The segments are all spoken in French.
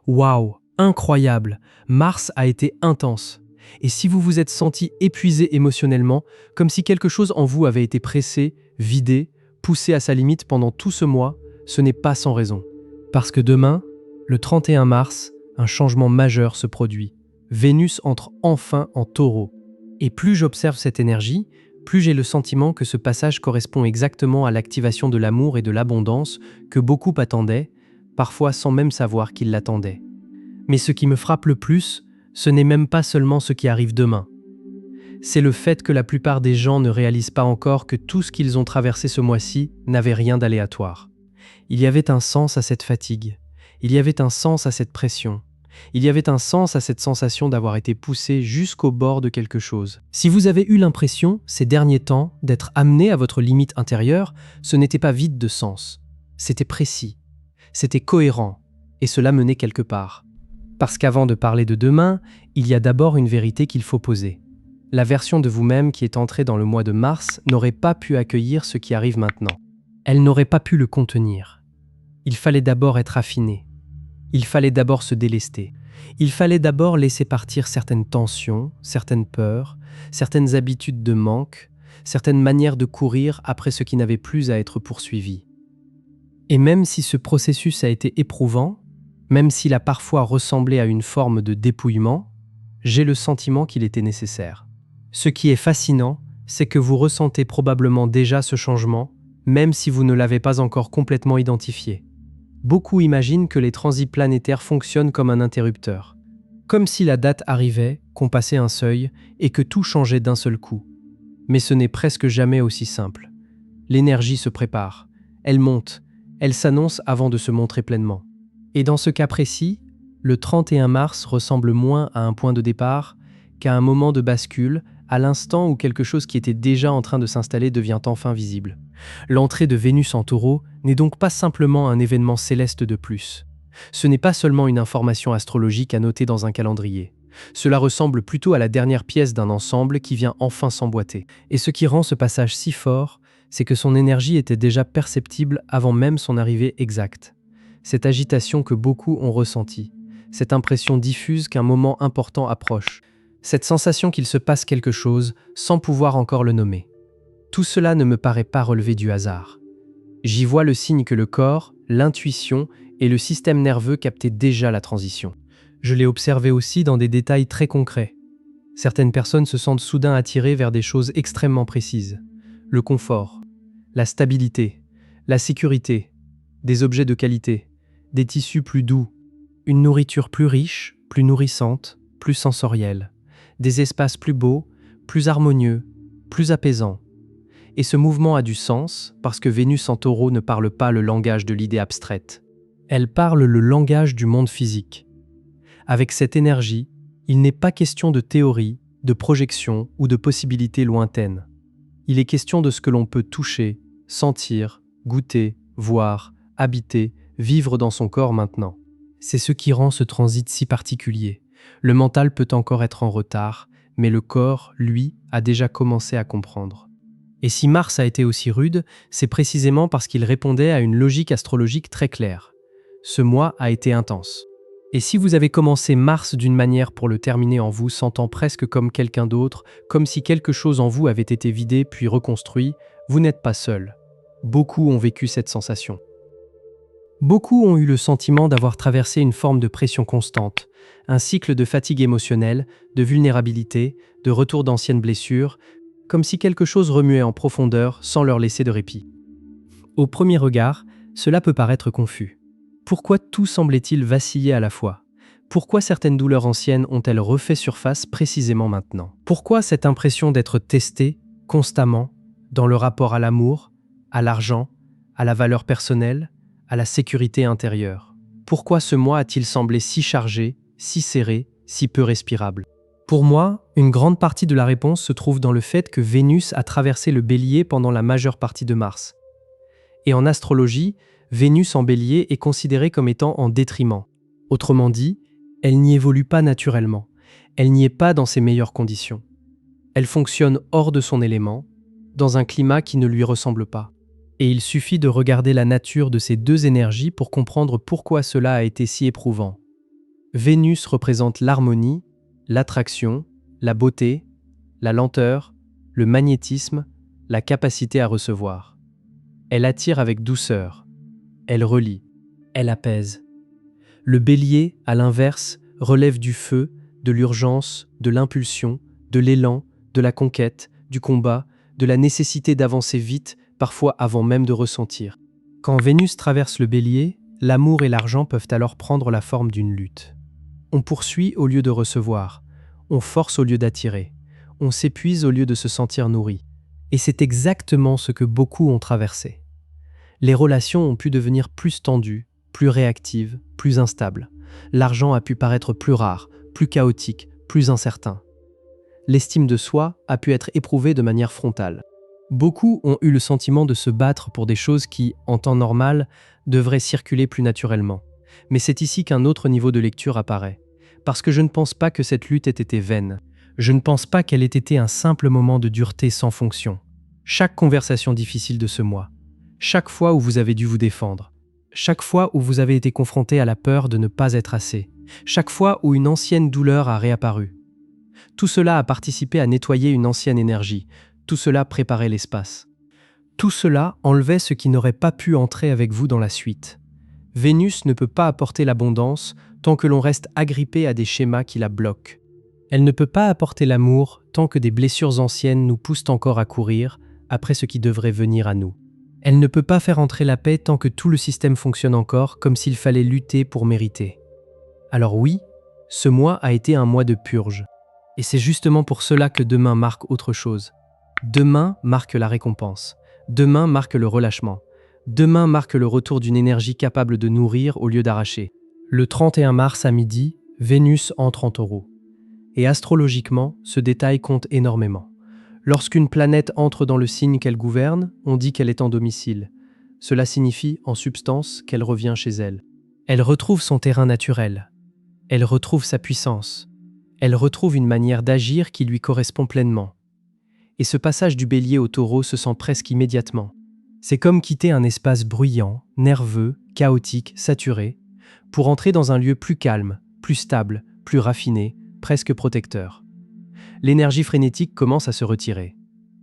Waouh, incroyable! Mars a été intense. Et si vous vous êtes senti épuisé émotionnellement, comme si quelque chose en vous avait été pressé, vidé, poussé à sa limite pendant tout ce mois, ce n'est pas sans raison. Parce que demain, le 31 mars, un changement majeur se produit. Vénus entre enfin en Taureau. Et plus j'observe cette énergie, plus j'ai le sentiment que ce passage correspond exactement à l'activation de l'amour et de l'abondance que beaucoup attendaient, parfois sans même savoir qu'ils l'attendaient. Mais ce qui me frappe le plus, ce n'est même pas seulement ce qui arrive demain. C'est le fait que la plupart des gens ne réalisent pas encore que tout ce qu'ils ont traversé ce mois-ci n'avait rien d'aléatoire. Il y avait un sens à cette fatigue. Il y avait un sens à cette pression. Il y avait un sens à cette sensation d'avoir été poussé jusqu'au bord de quelque chose. Si vous avez eu l'impression, ces derniers temps, d'être amené à votre limite intérieure, ce n'était pas vide de sens. C'était précis. C'était cohérent. Et cela menait quelque part. Parce qu'avant de parler de demain, il y a d'abord une vérité qu'il faut poser. La version de vous-même qui est entrée dans le mois de mars n'aurait pas pu accueillir ce qui arrive maintenant. Elle n'aurait pas pu le contenir. Il fallait d'abord être affiné. Il fallait d'abord se délester. Il fallait d'abord laisser partir certaines tensions, certaines peurs, certaines habitudes de manque, certaines manières de courir après ce qui n'avait plus à être poursuivi. Et même si ce processus a été éprouvant, même s'il a parfois ressemblé à une forme de dépouillement, j'ai le sentiment qu'il était nécessaire. Ce qui est fascinant, c'est que vous ressentez probablement déjà ce changement, même si vous ne l'avez pas encore complètement identifié. Beaucoup imaginent que les transits planétaires fonctionnent comme un interrupteur. Comme si la date arrivait, qu'on passait un seuil, et que tout changeait d'un seul coup. Mais ce n'est presque jamais aussi simple. L'énergie se prépare, elle monte, elle s'annonce avant de se montrer pleinement. Et dans ce cas précis, le 31 mars ressemble moins à un point de départ qu'à un moment de bascule, à l'instant où quelque chose qui était déjà en train de s'installer devient enfin visible. L'entrée de Vénus en Taureau n'est donc pas simplement un événement céleste de plus. Ce n'est pas seulement une information astrologique à noter dans un calendrier. Cela ressemble plutôt à la dernière pièce d'un ensemble qui vient enfin s'emboîter. Et ce qui rend ce passage si fort, c'est que son énergie était déjà perceptible avant même son arrivée exacte. Cette agitation que beaucoup ont ressentie, cette impression diffuse qu'un moment important approche, cette sensation qu'il se passe quelque chose sans pouvoir encore le nommer. Tout cela ne me paraît pas relever du hasard. J'y vois le signe que le corps, l'intuition et le système nerveux captaient déjà la transition. Je l'ai observé aussi dans des détails très concrets. Certaines personnes se sentent soudain attirées vers des choses extrêmement précises. Le confort, la stabilité, la sécurité, des objets de qualité, des tissus plus doux, une nourriture plus riche, plus nourrissante, plus sensorielle, des espaces plus beaux, plus harmonieux, plus apaisants. Et ce mouvement a du sens parce que Vénus en Taureau ne parle pas le langage de l'idée abstraite. Elle parle le langage du monde physique. Avec cette énergie, il n'est pas question de théorie, de projection ou de possibilités lointaines. Il est question de ce que l'on peut toucher, sentir, goûter, voir, habiter, vivre dans son corps maintenant. C'est ce qui rend ce transit si particulier. Le mental peut encore être en retard, mais le corps, lui, a déjà commencé à comprendre. Et si Mars a été aussi rude, c'est précisément parce qu'il répondait à une logique astrologique très claire. Ce mois a été intense. Et si vous avez commencé Mars d'une manière pour le terminer en vous sentant presque comme quelqu'un d'autre, comme si quelque chose en vous avait été vidé puis reconstruit, vous n'êtes pas seul. Beaucoup ont vécu cette sensation. Beaucoup ont eu le sentiment d'avoir traversé une forme de pression constante, un cycle de fatigue émotionnelle, de vulnérabilité, de retour d'anciennes blessures, comme si quelque chose remuait en profondeur sans leur laisser de répit. Au premier regard, cela peut paraître confus. Pourquoi tout semblait-il vaciller à la fois ? Pourquoi certaines douleurs anciennes ont-elles refait surface précisément maintenant ? Pourquoi cette impression d'être testé constamment dans le rapport à l'amour, à l'argent, à la valeur personnelle, à la sécurité intérieure ? Pourquoi ce mois a-t-il semblé si chargé, si serré, si peu respirable ? Pour moi, une grande partie de la réponse se trouve dans le fait que Vénus a traversé le Bélier pendant la majeure partie de Mars. Et en astrologie, Vénus en Bélier est considérée comme étant en détriment. Autrement dit, elle n'y évolue pas naturellement, elle n'y est pas dans ses meilleures conditions. Elle fonctionne hors de son élément, dans un climat qui ne lui ressemble pas. Et il suffit de regarder la nature de ces deux énergies pour comprendre pourquoi cela a été si éprouvant. Vénus représente l'harmonie, l'attraction, la beauté, la lenteur, le magnétisme, la capacité à recevoir. Elle attire avec douceur. Elle relie. Elle apaise. Le Bélier, à l'inverse, relève du feu, de l'urgence, de l'impulsion, de l'élan, de la conquête, du combat, de la nécessité d'avancer vite, parfois avant même de ressentir. Quand Vénus traverse le Bélier, l'amour et l'argent peuvent alors prendre la forme d'une lutte. On poursuit au lieu de recevoir, on force au lieu d'attirer, on s'épuise au lieu de se sentir nourri. Et c'est exactement ce que beaucoup ont traversé. Les relations ont pu devenir plus tendues, plus réactives, plus instables. L'argent a pu paraître plus rare, plus chaotique, plus incertain. L'estime de soi a pu être éprouvée de manière frontale. Beaucoup ont eu le sentiment de se battre pour des choses qui, en temps normal, devraient circuler plus naturellement. Mais c'est ici qu'un autre niveau de lecture apparaît. Parce que je ne pense pas que cette lutte ait été vaine. Je ne pense pas qu'elle ait été un simple moment de dureté sans fonction. Chaque conversation difficile de ce mois, chaque fois où vous avez dû vous défendre, chaque fois où vous avez été confronté à la peur de ne pas être assez, chaque fois où une ancienne douleur a réapparu. Tout cela a participé à nettoyer une ancienne énergie, tout cela préparait l'espace. Tout cela enlevait ce qui n'aurait pas pu entrer avec vous dans la suite. Vénus ne peut pas apporter l'abondance tant que l'on reste agrippé à des schémas qui la bloquent. Elle ne peut pas apporter l'amour tant que des blessures anciennes nous poussent encore à courir après ce qui devrait venir à nous. Elle ne peut pas faire entrer la paix tant que tout le système fonctionne encore comme s'il fallait lutter pour mériter. Alors oui, ce mois a été un mois de purge. Et c'est justement pour cela que demain marque autre chose. Demain marque la récompense. Demain marque le relâchement. Demain marque le retour d'une énergie capable de nourrir au lieu d'arracher. Le 31 mars à midi, Vénus entre en Taureau. Et astrologiquement, ce détail compte énormément. Lorsqu'une planète entre dans le signe qu'elle gouverne, on dit qu'elle est en domicile. Cela signifie, en substance, qu'elle revient chez elle. Elle retrouve son terrain naturel. Elle retrouve sa puissance. Elle retrouve une manière d'agir qui lui correspond pleinement. Et ce passage du Bélier au Taureau se sent presque immédiatement. C'est comme quitter un espace bruyant, nerveux, chaotique, saturé, pour entrer dans un lieu plus calme, plus stable, plus raffiné, presque protecteur. L'énergie frénétique commence à se retirer.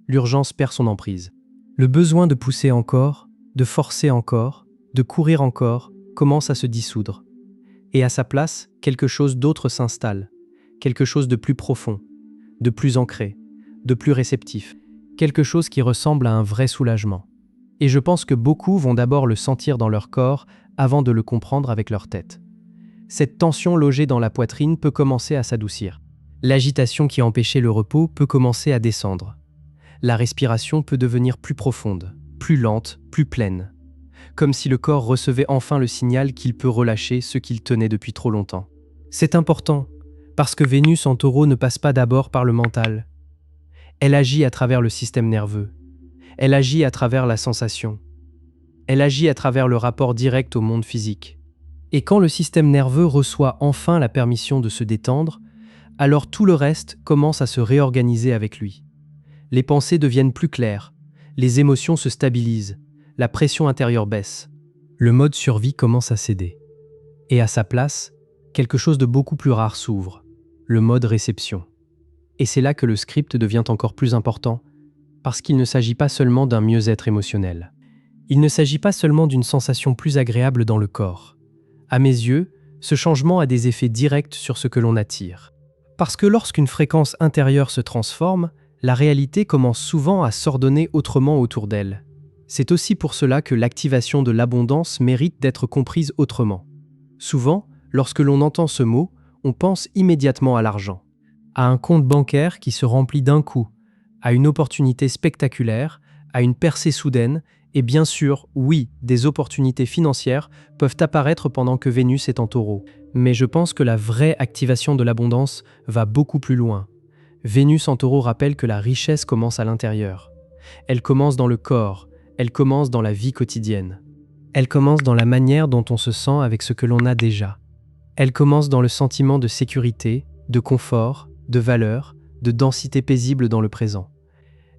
L'urgence perd son emprise. Le besoin de pousser encore, de forcer encore, de courir encore, commence à se dissoudre. Et à sa place, quelque chose d'autre s'installe. Quelque chose de plus profond, de plus ancré, de plus réceptif. Quelque chose qui ressemble à un vrai soulagement. Et je pense que beaucoup vont d'abord le sentir dans leur corps avant de le comprendre avec leur tête. Cette tension logée dans la poitrine peut commencer à s'adoucir. L'agitation qui empêchait le repos peut commencer à descendre. La respiration peut devenir plus profonde, plus lente, plus pleine. Comme si le corps recevait enfin le signal qu'il peut relâcher ce qu'il tenait depuis trop longtemps. C'est important, parce que Vénus en Taureau ne passe pas d'abord par le mental. Elle agit à travers le système nerveux. Elle agit à travers la sensation. Elle agit à travers le rapport direct au monde physique. Et quand le système nerveux reçoit enfin la permission de se détendre, alors tout le reste commence à se réorganiser avec lui. Les pensées deviennent plus claires, les émotions se stabilisent, la pression intérieure baisse. Le mode survie commence à céder. Et à sa place, quelque chose de beaucoup plus rare s'ouvre, le mode réception. Et c'est là que le script devient encore plus important, parce qu'il ne s'agit pas seulement d'un mieux-être émotionnel. Il ne s'agit pas seulement d'une sensation plus agréable dans le corps. À mes yeux, ce changement a des effets directs sur ce que l'on attire. Parce que lorsqu'une fréquence intérieure se transforme, la réalité commence souvent à s'ordonner autrement autour d'elle. C'est aussi pour cela que l'activation de l'abondance mérite d'être comprise autrement. Souvent, lorsque l'on entend ce mot, on pense immédiatement à l'argent, à un compte bancaire qui se remplit d'un coup, à une opportunité spectaculaire, à une percée soudaine, et bien sûr, oui, des opportunités financières peuvent apparaître pendant que Vénus est en Taureau. Mais je pense que la vraie activation de l'abondance va beaucoup plus loin. Vénus en Taureau rappelle que la richesse commence à l'intérieur. Elle commence dans le corps, elle commence dans la vie quotidienne. Elle commence dans la manière dont on se sent avec ce que l'on a déjà. Elle commence dans le sentiment de sécurité, de confort, de valeur, de densité paisible dans le présent.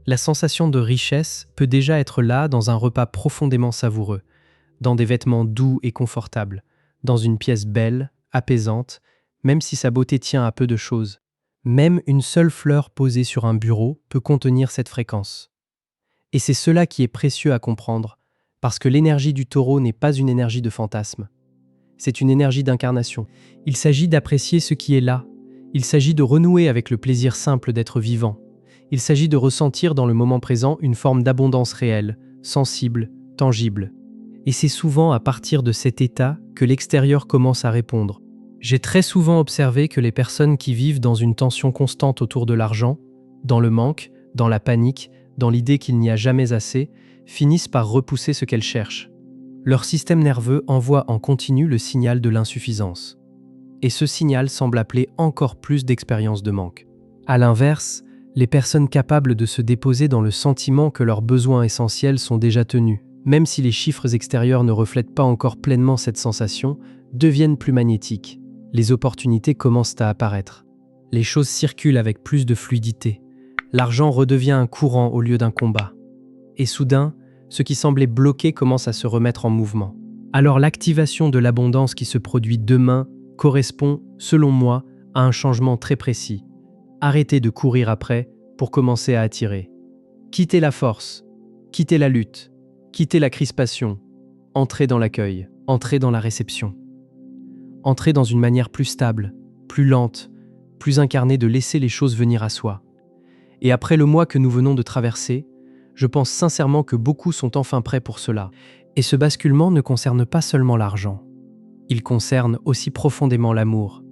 La sensation de richesse peut déjà être là dans un repas profondément savoureux, dans des vêtements doux et confortables, dans une pièce belle, apaisante, même si sa beauté tient à peu de choses. Même une seule fleur posée sur un bureau peut contenir cette fréquence. Et c'est cela qui est précieux à comprendre, parce que l'énergie du taureau n'est pas une énergie de fantasme. C'est une énergie d'incarnation. Il s'agit d'apprécier ce qui est là. Il s'agit de renouer avec le plaisir simple d'être vivant. Il s'agit de ressentir dans le moment présent une forme d'abondance réelle, sensible, tangible. Et c'est souvent à partir de cet état que l'extérieur commence à répondre. J'ai très souvent observé que les personnes qui vivent dans une tension constante autour de l'argent, dans le manque, dans la panique, dans l'idée qu'il n'y a jamais assez, finissent par repousser ce qu'elles cherchent. Leur système nerveux envoie en continu le signal de l'insuffisance. Et ce signal semble appeler encore plus d'expériences de manque. À l'inverse, les personnes capables de se déposer dans le sentiment que leurs besoins essentiels sont déjà tenus, même si les chiffres extérieurs ne reflètent pas encore pleinement cette sensation, deviennent plus magnétiques. Les opportunités commencent à apparaître. Les choses circulent avec plus de fluidité. L'argent redevient un courant au lieu d'un combat. Et soudain, ce qui semblait bloqué commence à se remettre en mouvement. Alors l'activation de l'abondance qui se produit demain correspond, selon moi, à un changement très précis. Arrêtez de courir après pour commencer à attirer. Quittez la force, quittez la lutte, quittez la crispation, entrez dans l'accueil, entrez dans la réception. Entrez dans une manière plus stable, plus lente, plus incarnée de laisser les choses venir à soi. Et après le mois que nous venons de traverser, je pense sincèrement que beaucoup sont enfin prêts pour cela. Et ce basculement ne concerne pas seulement l'argent. Il concerne aussi profondément l'amour.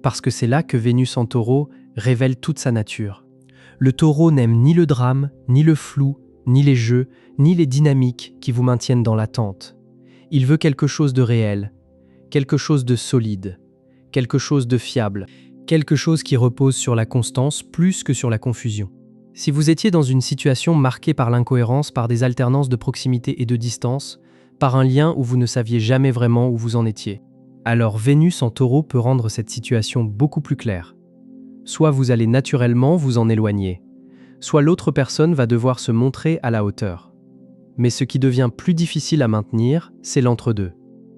Parce que c'est là que Vénus en taureau révèle toute sa nature. Le taureau n'aime ni le drame, ni le flou, ni les jeux, ni les dynamiques qui vous maintiennent dans l'attente. Il veut quelque chose de réel, quelque chose de solide, quelque chose de fiable, quelque chose qui repose sur la constance plus que sur la confusion. Si vous étiez dans une situation marquée par l'incohérence, par des alternances de proximité et de distance, par un lien où vous ne saviez jamais vraiment où vous en étiez, alors Vénus en taureau peut rendre cette situation beaucoup plus claire. Soit vous allez naturellement vous en éloigner, soit l'autre personne va devoir se montrer à la hauteur. Mais ce qui devient plus difficile à maintenir, c'est l'entre-deux.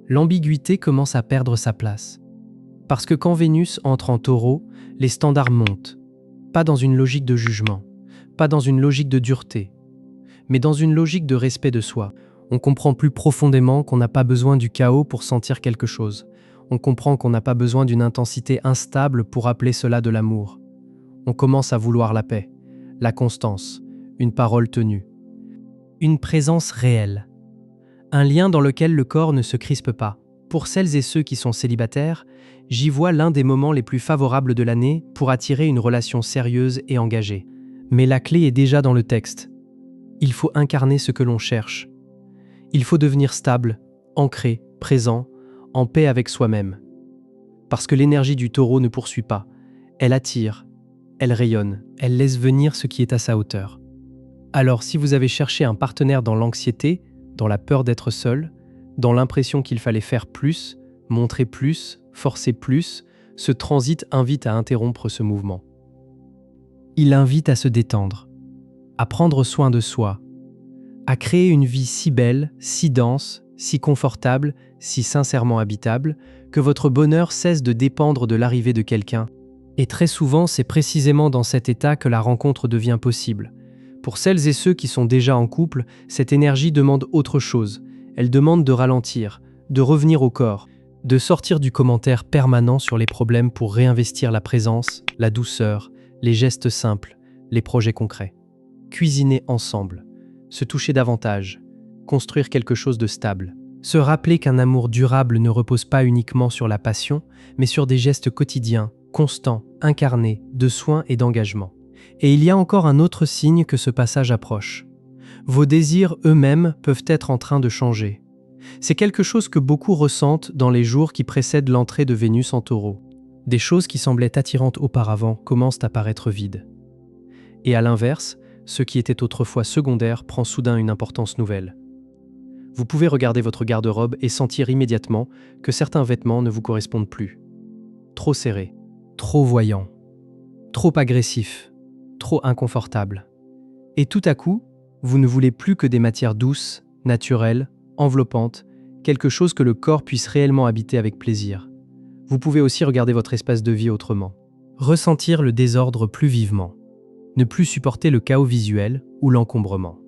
L'ambiguïté commence à perdre sa place. Parce que quand Vénus entre en taureau, les standards montent. Pas dans une logique de jugement, pas dans une logique de dureté, mais dans une logique de respect de soi. On comprend plus profondément qu'on n'a pas besoin du chaos pour sentir quelque chose. On comprend qu'on n'a pas besoin d'une intensité instable pour appeler cela de l'amour. On commence à vouloir la paix, la constance, une parole tenue. Une présence réelle. Un lien dans lequel le corps ne se crispe pas. Pour celles et ceux qui sont célibataires, j'y vois l'un des moments les plus favorables de l'année pour attirer une relation sérieuse et engagée. Mais la clé est déjà dans le texte. Il faut incarner ce que l'on cherche. Il faut devenir stable, ancré, présent, en paix avec soi-même. Parce que l'énergie du taureau ne poursuit pas. Elle attire, elle rayonne, elle laisse venir ce qui est à sa hauteur. Alors si vous avez cherché un partenaire dans l'anxiété, dans la peur d'être seul, dans l'impression qu'il fallait faire plus, montrer plus, forcer plus, ce transit invite à interrompre ce mouvement. Il invite à se détendre, à prendre soin de soi, à créer une vie si belle, si dense, si confortable, si sincèrement habitable, que votre bonheur cesse de dépendre de l'arrivée de quelqu'un. Et très souvent, c'est précisément dans cet état que la rencontre devient possible. Pour celles et ceux qui sont déjà en couple, cette énergie demande autre chose. Elle demande de ralentir, de revenir au corps, de sortir du commentaire permanent sur les problèmes pour réinvestir la présence, la douceur, les gestes simples, les projets concrets. Cuisiner ensemble, se toucher davantage, construire quelque chose de stable. Se rappeler qu'un amour durable ne repose pas uniquement sur la passion, mais sur des gestes quotidiens, constants, incarnés, de soins et d'engagement. Et il y a encore un autre signe que ce passage approche. Vos désirs eux-mêmes peuvent être en train de changer. C'est quelque chose que beaucoup ressentent dans les jours qui précèdent l'entrée de Vénus en taureau. Des choses qui semblaient attirantes auparavant commencent à paraître vides. Et à l'inverse, ce qui était autrefois secondaire prend soudain une importance nouvelle. Vous pouvez regarder votre garde-robe et sentir immédiatement que certains vêtements ne vous correspondent plus. Trop serrés, trop voyants, trop agressifs, trop inconfortables. Et tout à coup, vous ne voulez plus que des matières douces, naturelles, enveloppantes, quelque chose que le corps puisse réellement habiter avec plaisir. Vous pouvez aussi regarder votre espace de vie autrement. Ressentir le désordre plus vivement. Ne plus supporter le chaos visuel ou l'encombrement.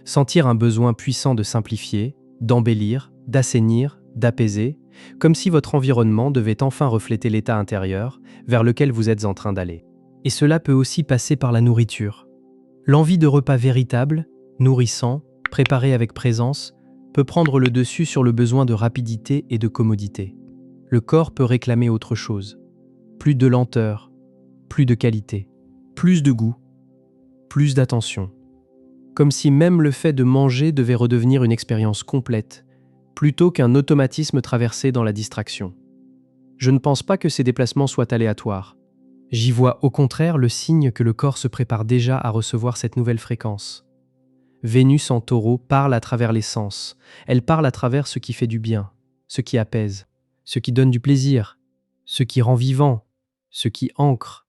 Sentir un besoin puissant de simplifier, d'embellir, d'assainir, d'apaiser, comme si votre environnement devait enfin refléter l'état intérieur vers lequel vous êtes en train d'aller. Et cela peut aussi passer par la nourriture. L'envie de repas véritables, nourrissants, préparés avec présence, peut prendre le dessus sur le besoin de rapidité et de commodité. Le corps peut réclamer autre chose. Plus de lenteur, plus de qualité, plus de goût, plus d'attention. Comme si même le fait de manger devait redevenir une expérience complète, plutôt qu'un automatisme traversé dans la distraction. Je ne pense pas que ces déplacements soient aléatoires. J'y vois au contraire le signe que le corps se prépare déjà à recevoir cette nouvelle fréquence. Vénus en Taureau parle à travers les sens. Elle parle à travers ce qui fait du bien, ce qui apaise, ce qui donne du plaisir, ce qui rend vivant, ce qui ancre.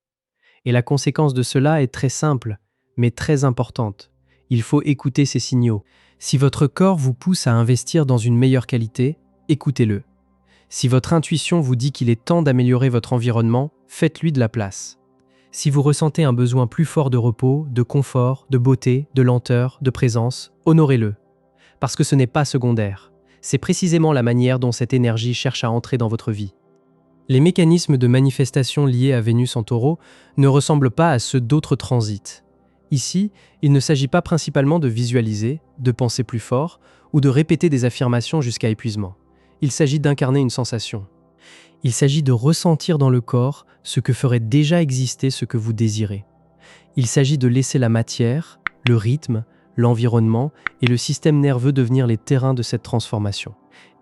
Et la conséquence de cela est très simple, mais très importante. Il faut écouter ces signaux. Si votre corps vous pousse à investir dans une meilleure qualité, écoutez-le. Si votre intuition vous dit qu'il est temps d'améliorer votre environnement, faites-lui de la place. Si vous ressentez un besoin plus fort de repos, de confort, de beauté, de lenteur, de présence, honorez-le. Parce que ce n'est pas secondaire. C'est précisément la manière dont cette énergie cherche à entrer dans votre vie. Les mécanismes de manifestation liés à Vénus en Taureau ne ressemblent pas à ceux d'autres transits. Ici, il ne s'agit pas principalement de visualiser, de penser plus fort ou de répéter des affirmations jusqu'à épuisement. Il s'agit d'incarner une sensation. Il s'agit de ressentir dans le corps ce que ferait déjà exister ce que vous désirez. Il s'agit de laisser la matière, le rythme, l'environnement et le système nerveux devenir les terrains de cette transformation.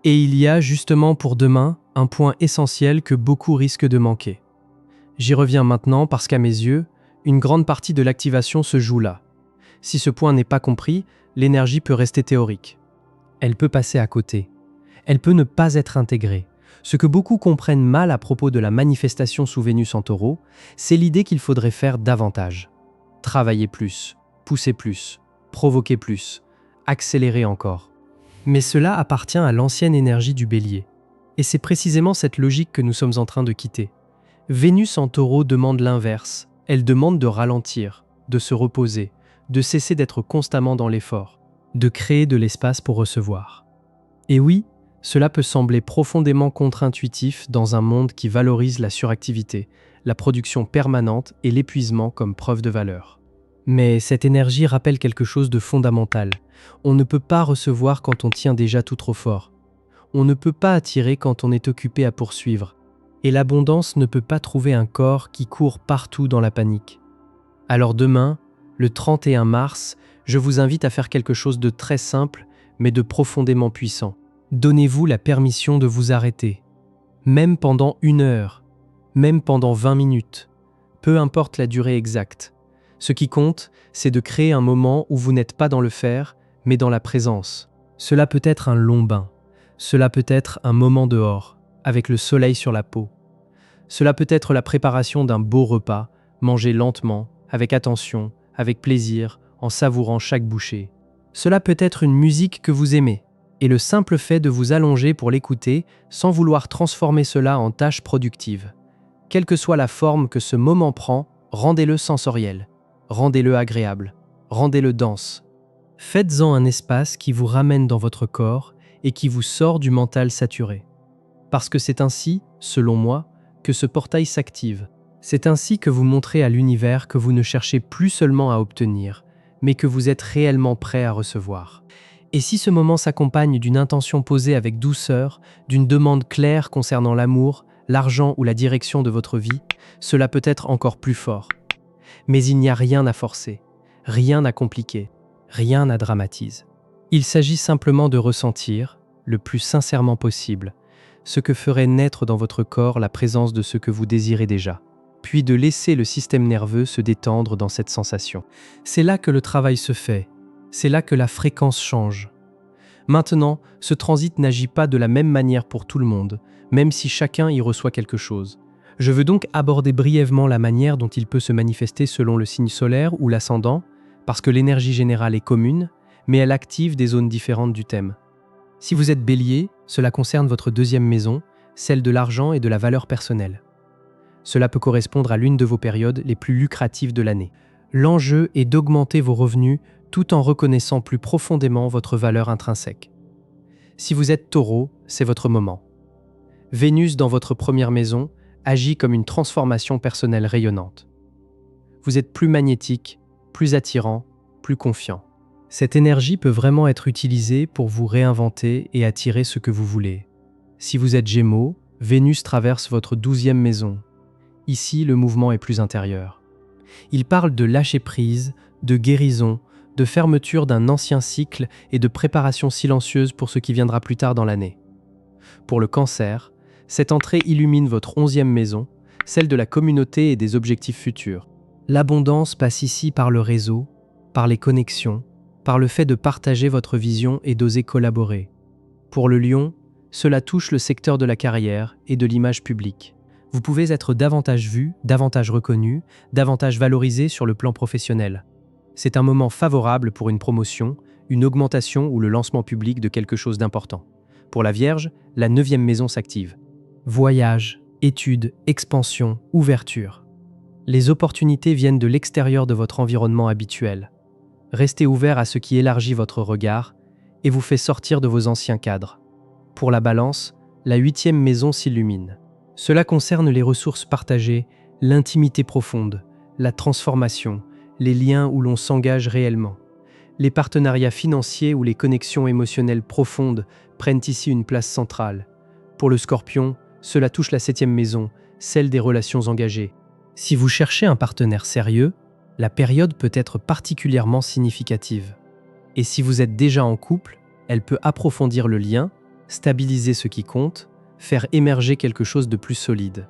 Et il y a justement pour demain un point essentiel que beaucoup risquent de manquer. J'y reviens maintenant parce qu'à mes yeux, une grande partie de l'activation se joue là. Si ce point n'est pas compris, l'énergie peut rester théorique. Elle peut passer à côté. Elle peut ne pas être intégrée. Ce que beaucoup comprennent mal à propos de la manifestation sous Vénus en Taureau, c'est l'idée qu'il faudrait faire davantage. Travailler plus, pousser plus, provoquer plus, accélérer encore. Mais cela appartient à l'ancienne énergie du Bélier. Et c'est précisément cette logique que nous sommes en train de quitter. Vénus en Taureau demande l'inverse. Elle demande de ralentir, de se reposer, de cesser d'être constamment dans l'effort, de créer de l'espace pour recevoir. Et oui, cela peut sembler profondément contre-intuitif dans un monde qui valorise la suractivité, la production permanente et l'épuisement comme preuve de valeur. Mais cette énergie rappelle quelque chose de fondamental. On ne peut pas recevoir quand on tient déjà tout trop fort. On ne peut pas attirer quand on est occupé à poursuivre. Et l'abondance ne peut pas trouver un corps qui court partout dans la panique. Alors demain, le 31 mars, je vous invite à faire quelque chose de très simple, mais de profondément puissant. Donnez-vous la permission de vous arrêter. Même pendant 1 heure, même pendant 20 minutes, peu importe la durée exacte. Ce qui compte, c'est de créer un moment où vous n'êtes pas dans le faire, mais dans la présence. Cela peut être un long bain. Cela peut être un moment dehors, avec le soleil sur la peau. Cela peut être la préparation d'un beau repas, mangé lentement, avec attention, avec plaisir, en savourant chaque bouchée. Cela peut être une musique que vous aimez, et le simple fait de vous allonger pour l'écouter sans vouloir transformer cela en tâche productive. Quelle que soit la forme que ce moment prend, rendez-le sensoriel, rendez-le agréable, rendez-le dense. Faites-en un espace qui vous ramène dans votre corps et qui vous sort du mental saturé. Parce que c'est ainsi, selon moi, que ce portail s'active. C'est ainsi que vous montrez à l'univers que vous ne cherchez plus seulement à obtenir, mais que vous êtes réellement prêt à recevoir. Et si ce moment s'accompagne d'une intention posée avec douceur, d'une demande claire concernant l'amour, l'argent ou la direction de votre vie, cela peut être encore plus fort. Mais il n'y a rien à forcer, rien à compliquer, rien à dramatiser. Il s'agit simplement de ressentir, le plus sincèrement possible, ce que ferait naître dans votre corps la présence de ce que vous désirez déjà, puis de laisser le système nerveux se détendre dans cette sensation. C'est là que le travail se fait, c'est là que la fréquence change. Maintenant, ce transit n'agit pas de la même manière pour tout le monde, même si chacun y reçoit quelque chose. Je veux donc aborder brièvement la manière dont il peut se manifester selon le signe solaire ou l'ascendant, parce que l'énergie générale est commune, mais elle active des zones différentes du thème. Si vous êtes Bélier, cela concerne votre 2e maison, celle de l'argent et de la valeur personnelle. Cela peut correspondre à l'une de vos périodes les plus lucratives de l'année. L'enjeu est d'augmenter vos revenus tout en reconnaissant plus profondément votre valeur intrinsèque. Si vous êtes Taureau, c'est votre moment. Vénus dans votre première maison agit comme une transformation personnelle rayonnante. Vous êtes plus magnétique, plus attirant, plus confiant. Cette énergie peut vraiment être utilisée pour vous réinventer et attirer ce que vous voulez. Si vous êtes Gémeaux, Vénus traverse votre 12e maison. Ici, le mouvement est plus intérieur. Il parle de lâcher prise, de guérison, de fermeture d'un ancien cycle et de préparation silencieuse pour ce qui viendra plus tard dans l'année. Pour le Cancer, cette entrée illumine votre 11e maison, celle de la communauté et des objectifs futurs. L'abondance passe ici par le réseau, par les connexions, par le fait de partager votre vision et d'oser collaborer. Pour le Lion, cela touche le secteur de la carrière et de l'image publique. Vous pouvez être davantage vu, davantage reconnu, davantage valorisé sur le plan professionnel. C'est un moment favorable pour une promotion, une augmentation ou le lancement public de quelque chose d'important. Pour la Vierge, la 9e maison s'active. Voyage, études, expansion, ouverture. Les opportunités viennent de l'extérieur de votre environnement habituel. Restez ouvert à ce qui élargit votre regard et vous fait sortir de vos anciens cadres. Pour la Balance, la 8e maison s'illumine. Cela concerne les ressources partagées, l'intimité profonde, la transformation, les liens où l'on s'engage réellement. Les partenariats financiers ou les connexions émotionnelles profondes prennent ici une place centrale. Pour le Scorpion, cela touche la 7e maison, celle des relations engagées. Si vous cherchez un partenaire sérieux, la période peut être particulièrement significative. Et si vous êtes déjà en couple, elle peut approfondir le lien, stabiliser ce qui compte, faire émerger quelque chose de plus solide.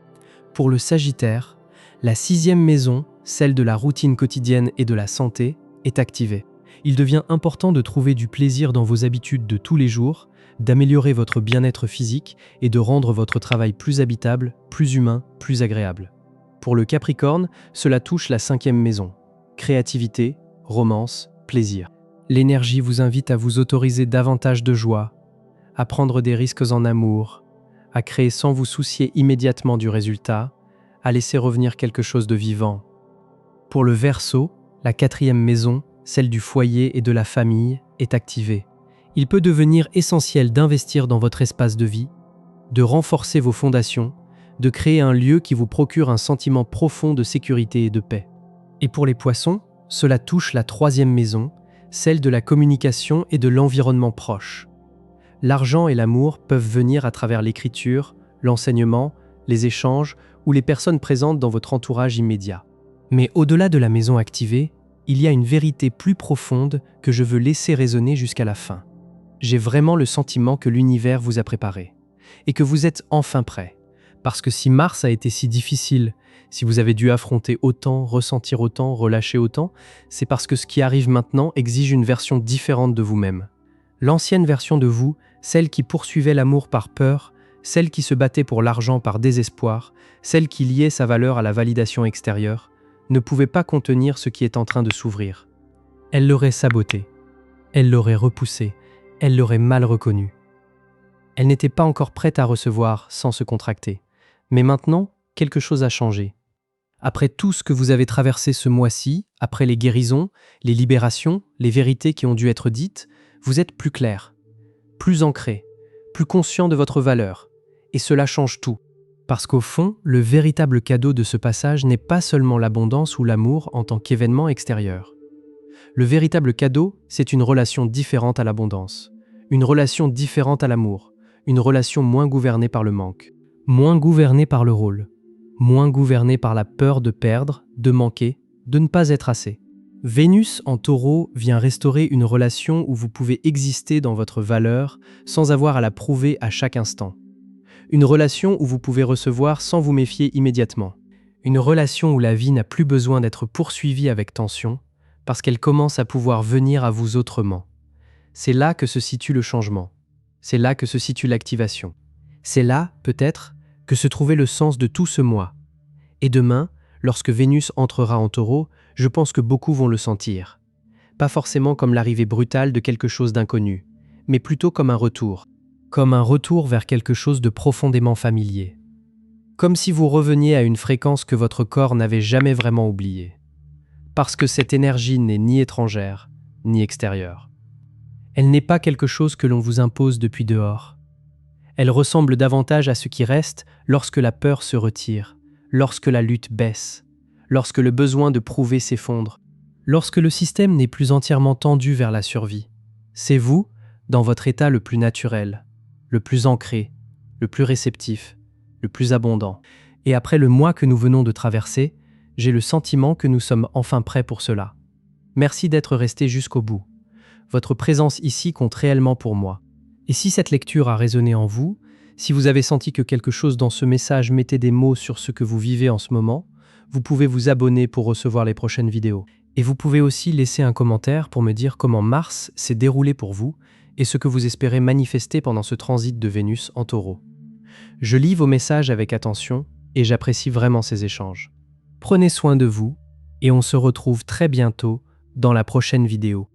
Pour le Sagittaire, la 6e maison, celle de la routine quotidienne et de la santé, est activée. Il devient important de trouver du plaisir dans vos habitudes de tous les jours, d'améliorer votre bien-être physique et de rendre votre travail plus habitable, plus humain, plus agréable. Pour le Capricorne, cela touche la 5e maison. Créativité, romance, plaisir. L'énergie vous invite à vous autoriser davantage de joie, à prendre des risques en amour, à créer sans vous soucier immédiatement du résultat, à laisser revenir quelque chose de vivant. Pour le Verseau, la 4e maison, celle du foyer et de la famille, est activée. Il peut devenir essentiel d'investir dans votre espace de vie, de renforcer vos fondations, de créer un lieu qui vous procure un sentiment profond de sécurité et de paix. Et pour les Poissons, cela touche la 3e maison, celle de la communication et de l'environnement proche. L'argent et l'amour peuvent venir à travers l'écriture, l'enseignement, les échanges ou les personnes présentes dans votre entourage immédiat. Mais au-delà de la maison activée, il y a une vérité plus profonde que je veux laisser résonner jusqu'à la fin. J'ai vraiment le sentiment que l'univers vous a préparé et que vous êtes enfin prêt. Parce que si Mars a été si difficile, si vous avez dû affronter autant, ressentir autant, relâcher autant, c'est parce que ce qui arrive maintenant exige une version différente de vous-même. L'ancienne version de vous, celle qui poursuivait l'amour par peur, celle qui se battait pour l'argent par désespoir, celle qui liait sa valeur à la validation extérieure, ne pouvait pas contenir ce qui est en train de s'ouvrir. Elle l'aurait saboté, elle l'aurait repoussé, elle l'aurait mal reconnu. Elle n'était pas encore prête à recevoir sans se contracter. Mais maintenant, quelque chose a changé. Après tout ce que vous avez traversé ce mois-ci, après les guérisons, les libérations, les vérités qui ont dû être dites, vous êtes plus clair, plus ancré, plus conscient de votre valeur. Et cela change tout. Parce qu'au fond, le véritable cadeau de ce passage n'est pas seulement l'abondance ou l'amour en tant qu'événement extérieur. Le véritable cadeau, c'est une relation différente à l'abondance, une relation différente à l'amour, une relation moins gouvernée par le manque, moins gouvernée par le rôle, moins gouvernée par la peur de perdre, de manquer, de ne pas être assez. Vénus en Taureau vient restaurer une relation où vous pouvez exister dans votre valeur sans avoir à la prouver à chaque instant. Une relation où vous pouvez recevoir sans vous méfier immédiatement. Une relation où la vie n'a plus besoin d'être poursuivie avec tension parce qu'elle commence à pouvoir venir à vous autrement. C'est là que se situe le changement. C'est là que se situe l'activation. C'est là, peut-être, que se trouvait le sens de tout ce mois. Et demain, lorsque Vénus entrera en Taureau, je pense que beaucoup vont le sentir. Pas forcément comme l'arrivée brutale de quelque chose d'inconnu, mais plutôt comme un retour. comme un retour vers quelque chose de profondément familier. Comme si vous reveniez à une fréquence que votre corps n'avait jamais vraiment oubliée. Parce que cette énergie n'est ni étrangère, ni extérieure. Elle n'est pas quelque chose que l'on vous impose depuis dehors. Elle ressemble davantage à ce qui reste lorsque la peur se retire, lorsque la lutte baisse, lorsque le besoin de prouver s'effondre, lorsque le système n'est plus entièrement tendu vers la survie. C'est vous, dans votre état le plus naturel, le plus ancré, le plus réceptif, le plus abondant. Et après le mois que nous venons de traverser, j'ai le sentiment que nous sommes enfin prêts pour cela. Merci d'être resté jusqu'au bout. Votre présence ici compte réellement pour moi. Et si cette lecture a résonné en vous, si vous avez senti que quelque chose dans ce message mettait des mots sur ce que vous vivez en ce moment, vous pouvez vous abonner pour recevoir les prochaines vidéos. Et vous pouvez aussi laisser un commentaire pour me dire comment Mars s'est déroulé pour vous et ce que vous espérez manifester pendant ce transit de Vénus en Taureau. Je lis vos messages avec attention et j'apprécie vraiment ces échanges. Prenez soin de vous et on se retrouve très bientôt dans la prochaine vidéo.